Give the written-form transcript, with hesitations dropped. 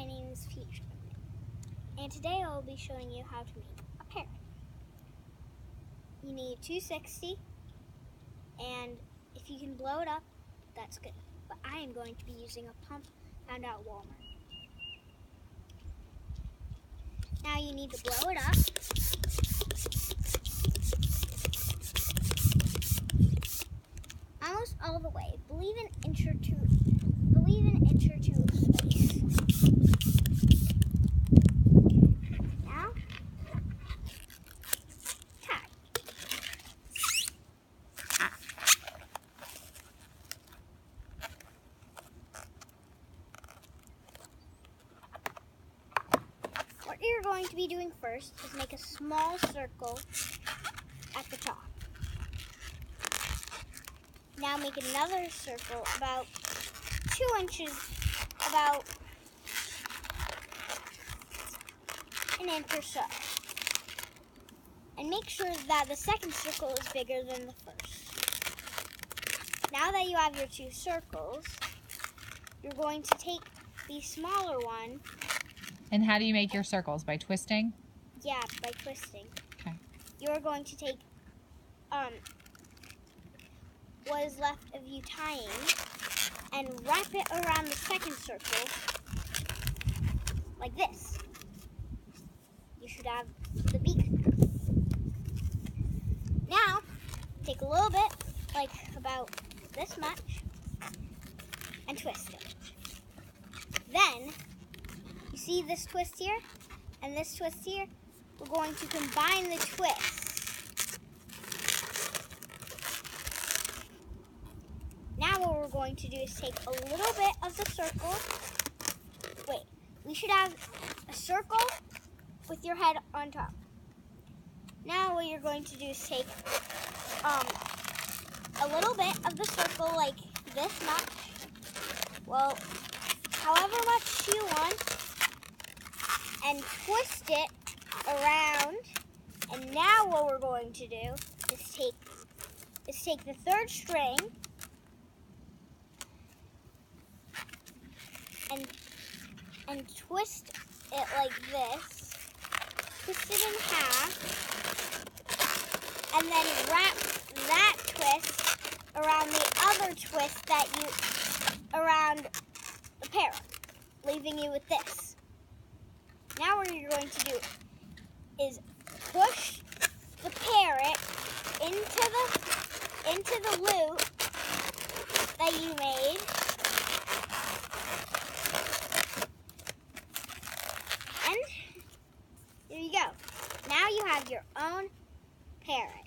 name is Peach, and today I'll be showing you how to make a parrot. You need 260, and if you can blow it up, that's good. But I am going to be using a pump found at Walmart. Now you need to blow it up. Almost all the way. Believe an inch or two of space. Now, tie. What you're going to be doing first is make a small circle at the top. Now make another circle about 2 inches, about an inch or so. And make sure that the second circle is bigger than the first. Now that you have your 2 circles, you're going to take the smaller one. And how do you make your circles? By twisting? Yeah, by twisting. Okay. You're going to take what is left of you tying and wrap it around the second circle like this. You should have the beak now. Take a little bit, like about this much, and twist it. Then, you see this twist here and this twist here? We're going to combine the twists. Now what we're going to do is take a little bit of the circle. Wait, we should have a circle with your head on top. Now what you're going to do is take a little bit of the circle, like this much. Well, however much you want, and twist it around. And now what we're going to do is take the third string and twist it like this. Twist it in half, and then wrap that twist around the other twist around the parrot, leaving you with this. Now what you're going to do is push the parrot into the loop that you made. And there you go. Now you have your own parrot.